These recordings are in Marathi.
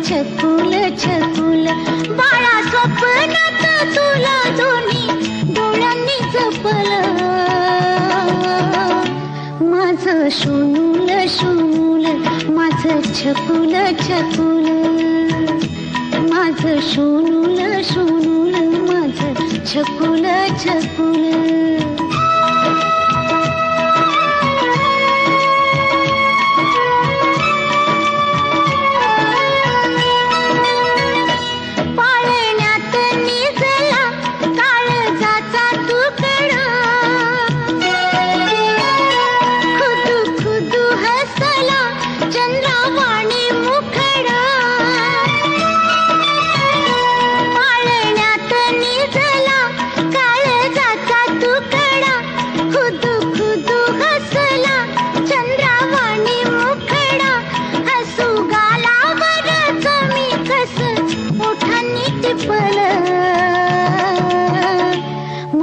छकुल छकुल बाळा स्वप्नात तुला दोन्ही डोळ्यांनी जपलं माझं सोनूल सोनूल माझं छकुल छकुल माझं सोनूल सोनूल माझं छकुल छकुल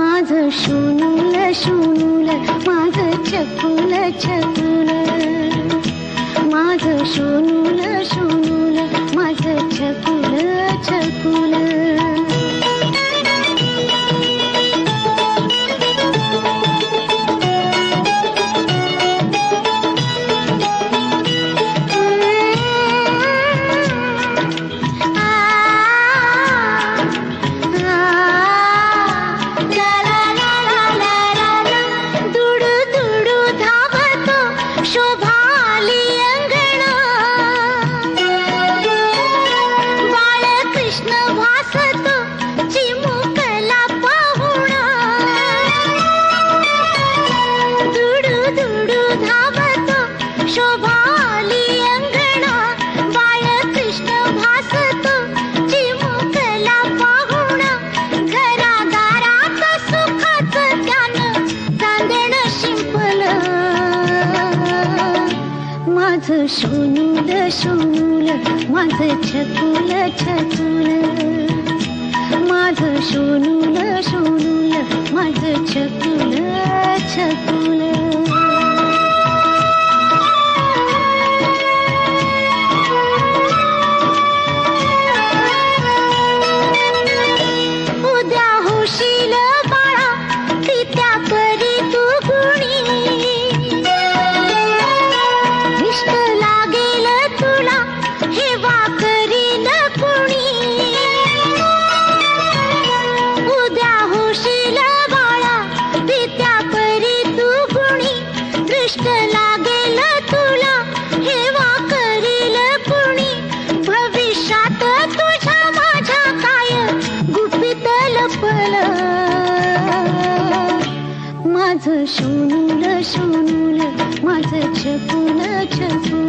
माझं सोनूल सोनूल माझं छकुल छकुल माझं सोनूल सोनूल माझं छकुल छकुल माझं सोनूल सोनूल माझं छकुल छकुल माझं सोनूल सोनूल माझं छकुल छकुल उद्या होशील बाळा तित्या परी तू गुणी लागेल तुला हेवा करील कुणी उद्या होशील बाळा पित्या परी तू गुणी दृष्ट लागेल तुला हेवा करील कुणी भविष्यात तुझ्या माझ्या काय गुपित लपलं माझं सोनूल सोनूल माझं छकुल छकुल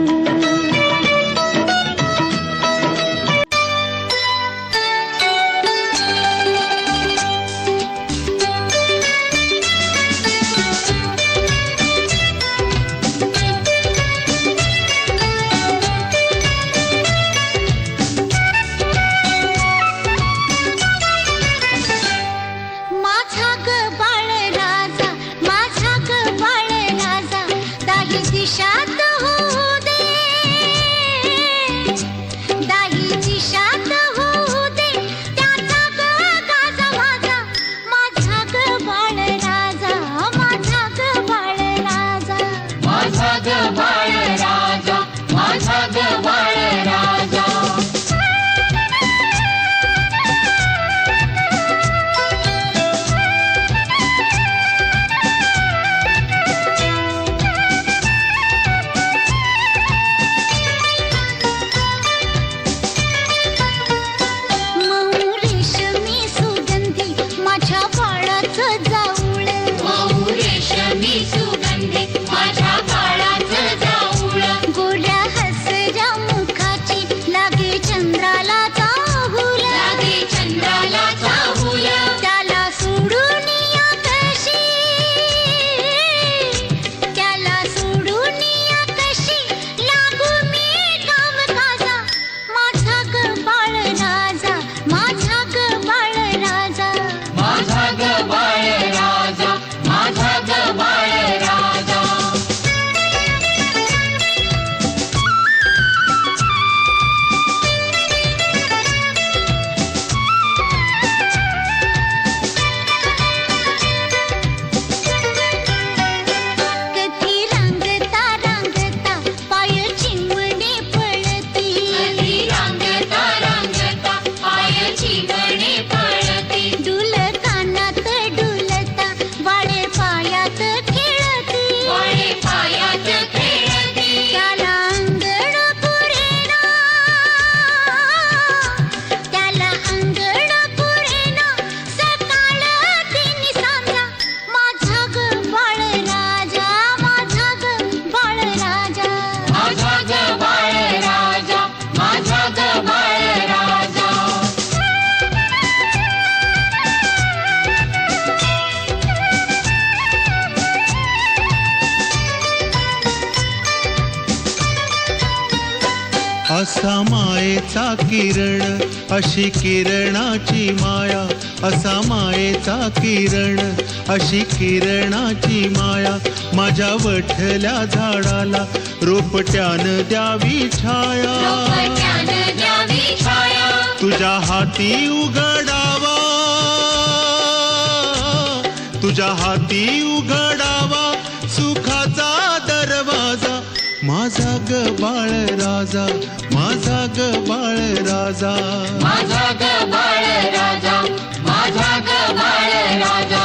असा मायेचा किरण अशी किरणाची माया, असा मायेचा किरण अशी किरणाची माया, माझ्या वठल्या झाडाला रोपट्यानं द्यावी छाया, तुझ्या हाती उघडावा, तुझ्या हाती उघडावा सुखाचा दरवाजा, माझा ग बाळ राजा, माझा ग बाळ राजा, माझा ग बाळ राजा, माझा ग बाळ राजा.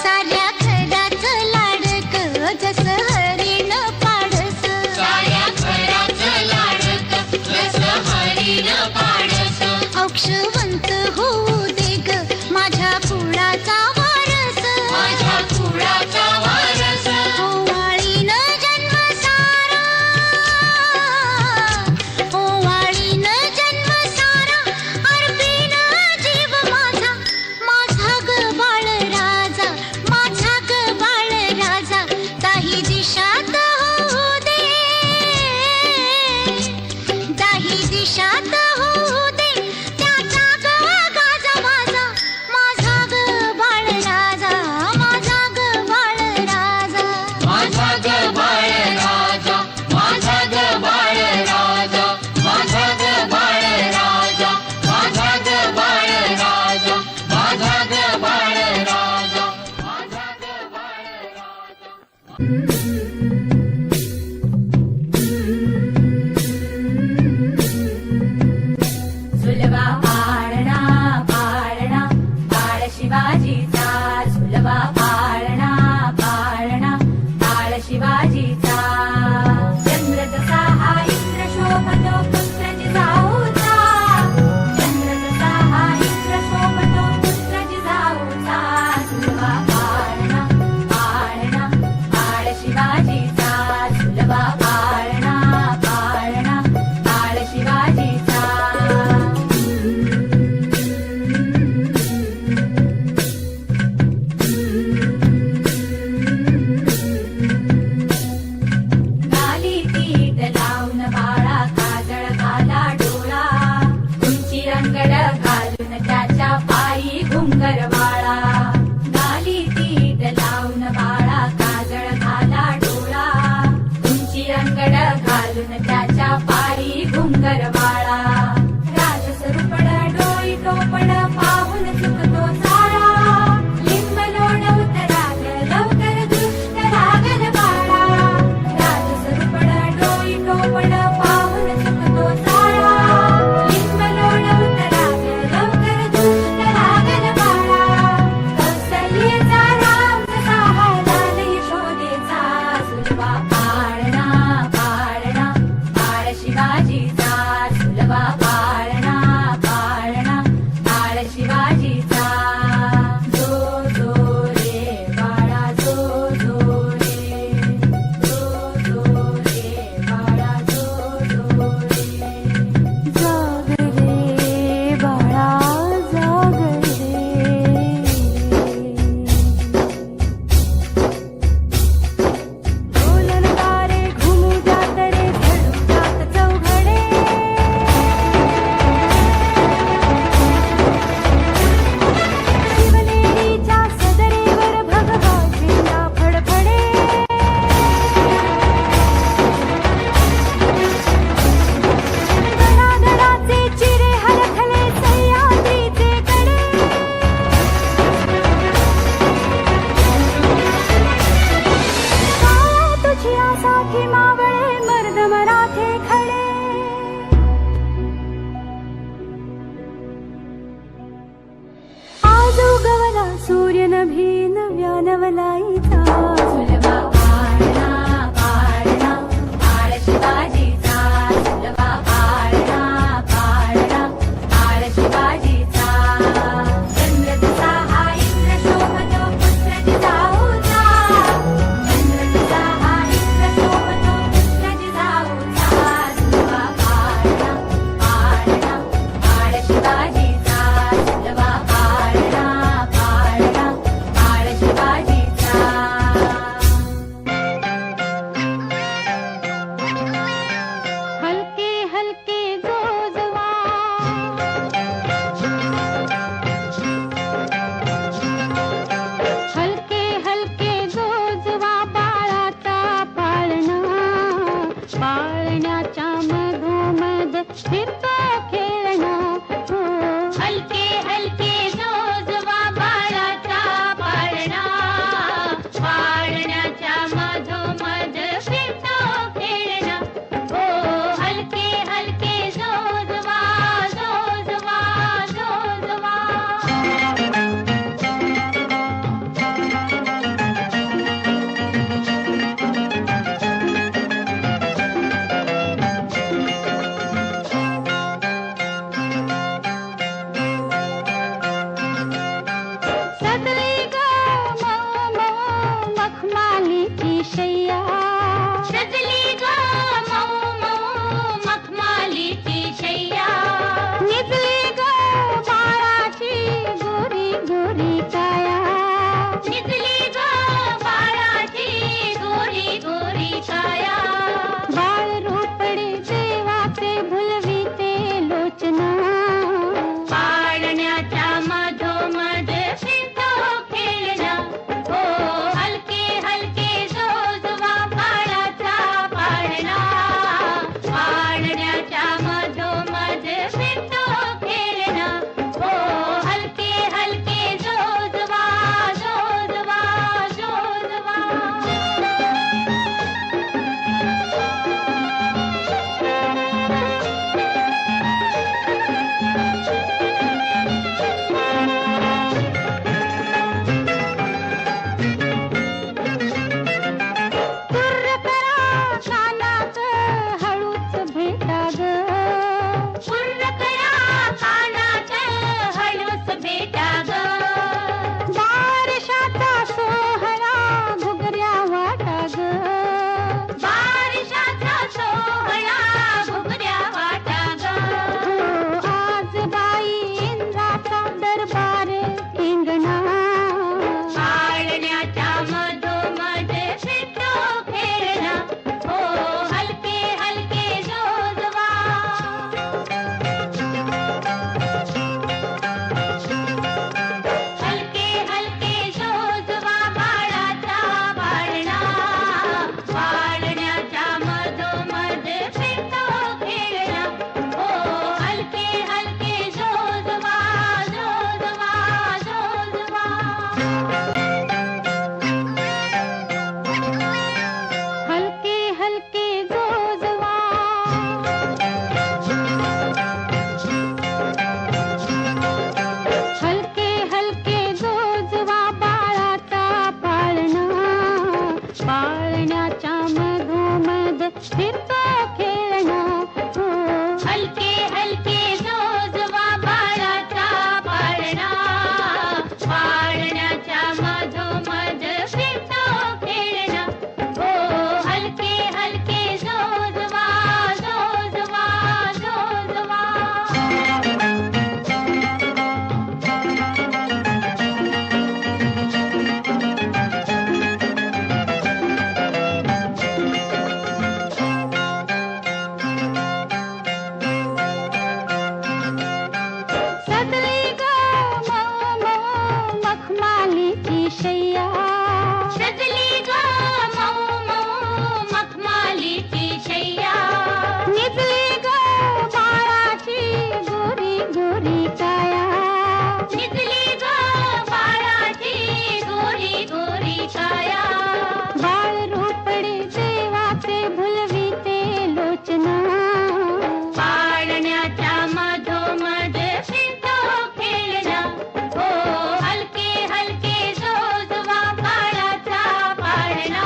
साऱ्या घराचं लाडकं जसं हरीण पाडस, साऱ्या घराचं लाडकं जसं हरीण पाडस, औक्षवंत होऊ दे ग माझ्या कुळाचा वारस, माझ्या कुळाचा वारस. ओवाळीनं जन्म सारा, ओवाळीनं जन्म सारा, अर्पीन जीव माझा, माझा ग बाळ राजा, माझा ग बाळ राजा, दाही दिशात होऊ दे, दाही दिशात होऊ दे त्याचा ग गाजा माझा, माझा ग बाळ राजा, माझा ग बाळ राजा. माझा ग बाळ राजा, माझा ग बाळ राजा, माझा ग बाळ राजा, माझा ग बाळ राजा, माझा ग बाळ राजा, माझा ग बाळ राजा. झुलवा पाळणा पाळणा बाळ शिवाजीचा, झुलवा पाळणा पाळणा बाळ शिवाजीचा. चंद्र जसा हा इंद्र शोभतो पुत्र जिजाऊचा, चंद्र जसा हा इंद्र शोभतो पुत्र जिजाऊचा. झुलवा पाळणा पाळणा बाळ शिवाजीचा, झुलवा पाळणा पाळणा बाळ शिवाजीचा. गाली पीठ लावून बाळा काजळ घाला डोळा, उंची रंगड घालून त्याच्या पायी घुंगर वाळा. गाली पीठ लावून बाळा काजळ घाला डोळा, उंची रंगड घालून त्याच्या पायी घुंगर वाळा. राजसरूपड डोई टोपड पाहून चुकतो सारा, लिंब लोण उतराग लवकर दुष्ट लागल बाळा. राजसरूपड डोई टोपड पाहून चुकतो सारा, लिंब लोण उतराग लवकर दुष्ट लागल बाळा. कौसल्येचा राम जसा लाल यशोदेचा, झुलवा पाळणा पाळणा बाळ शिवाजीचा, झुलवा पाळणा पाळणा बाळ शिवाजीचा. जो जो रे बाळा जो जो रे, जो जो रे बाळा जो जो रे. जाग रे बाळा जाग रे, डोलन तारे घुमू जात रे झडू जात चौघडे, शिवनेरीच्या सदरेवर भगवा झेंडा फडफडे, गडागडाचे चिरे हलखले सह्याद्रीचे कडे, काया तुझी आसाठी मावळे मर्द मराठे खडे. आज उगवला सूर्य नभी नव्या नवलाईचा, झुलवा पाळणा पाळणा बाळ शिवाजीचा, झुलवा पाळणा पाळणा बाळ शिवाजीचा. चंद्र जसा हा इंद्र शोभतो पुत्र जिजाऊचा, चंद्र जसा हा इंद्र शोभतो पुत्र जिजाऊचा. झुलवा पाळणा शय्या सजली ग मऊ मऊ मखमालीची शय्या निजली ग बाळाची गोरी गोरी काया निजली ग बाळाची गोरी गोरी काया बाळ रोपडे देवाचे भुलविते लोचना पाळण्याच्या मधोमध फिरतो खेळणा हो हलके हलके जोजवा बाळाचा पाळणा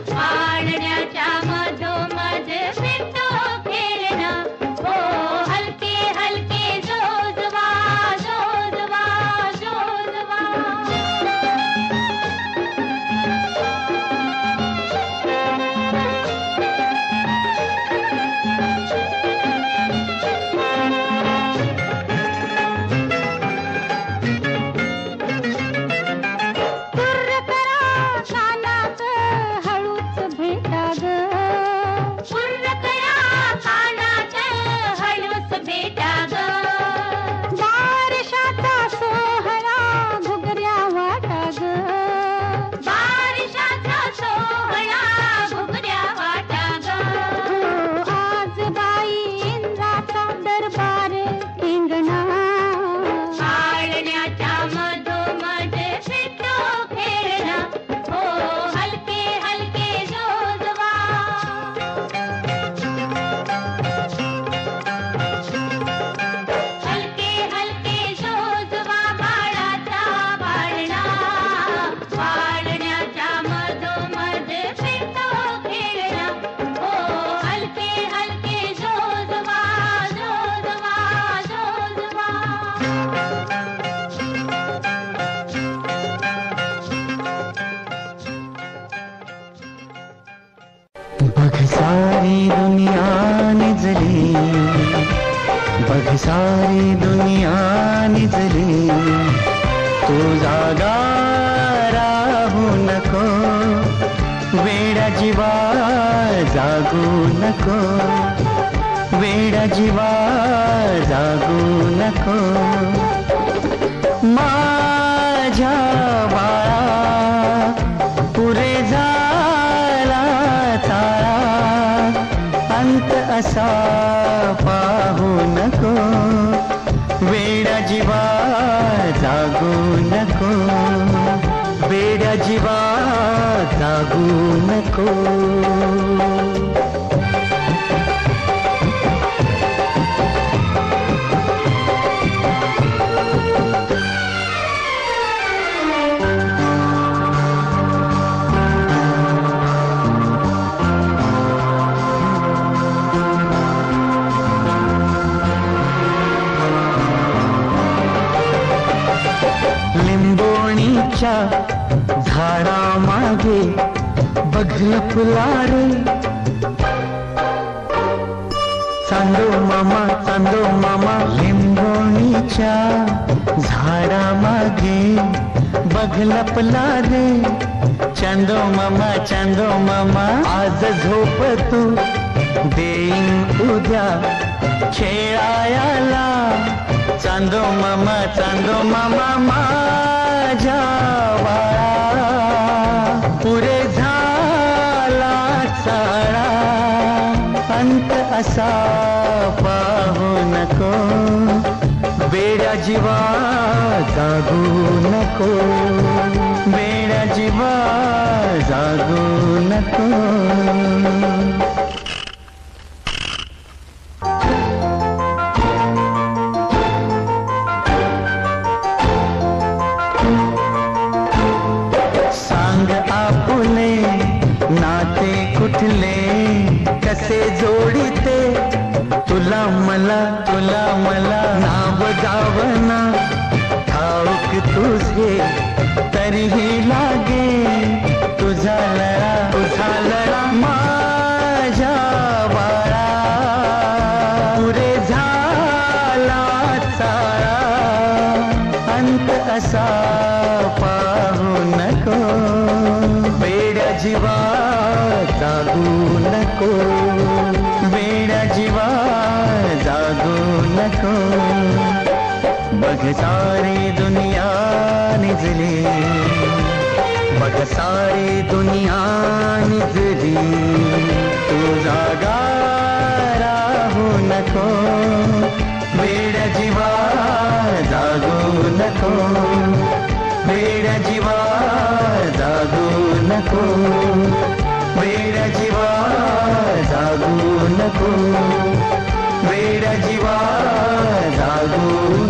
पाळण्याच्या मधोमध फिरतो खेळणा हो हलके हलके जोजवा जोजवा जोजवा कुर्र करा कानात हळूच भेटा ग कुर्र करा कानात हळूच भेटा ग बारशाचा सोहळा घुगऱ्या वाटा ग बारिशाचा सोहळा घुगऱ्या वाटा ग आज बाई इंद्राचा दरबार इंगणा पाळण्याच्या मधोमध फिरतो खेळणा हो हलके हलके जोजवा हलके हलके जोजवा बाळाचा पाळणा पाळण्याच्या मधोमध फिरतो खेळणा हो हलके हलके जोजवा जोजवा जोजवा बघ सारी दुनिया निजली बघ सारी दुनिया निजली तू जागा राहू नको वेडा जीवा जागू नको वेडा जीवा जागू नको माझ्या बाळा पुरे झाला ताळा अंत असा पाहू नको वेडा जीवा जागू नको वेडा जीवा जागू नको लिंबोणीच्या झाडामागे बघलं फुलारे चांदो मामा लिंबोणीच्या झाडामागे बघलं फुलारे चांदो मामा आज झोप तू देईन उद्या खेळायला चांदो मामा माझ्या बाळा पुरे झाला चाळा अंत असा पाहू नको वेड्या जीवा जागू नको वेड्या जीवा जागू नको सांग आपुले नाते कुठले कसे जोडिते तुला मला नाव गावना ठाऊक तुझे तरीही लागे तुझा लळा माझ्या बाळा पुरे झाला चाळा अंत असा पाहू नको वेड्या जीवा जागू नको वेड्या जीवा जागू नको बघ सारी दुनिया निजली ग सारी दुनिया निजली तू जागा राहू नको वेड्या जीवा जागू नको वेड्या जीवा जागू नको वेड्या जीवा जागू नको वेड्या जीवा जागू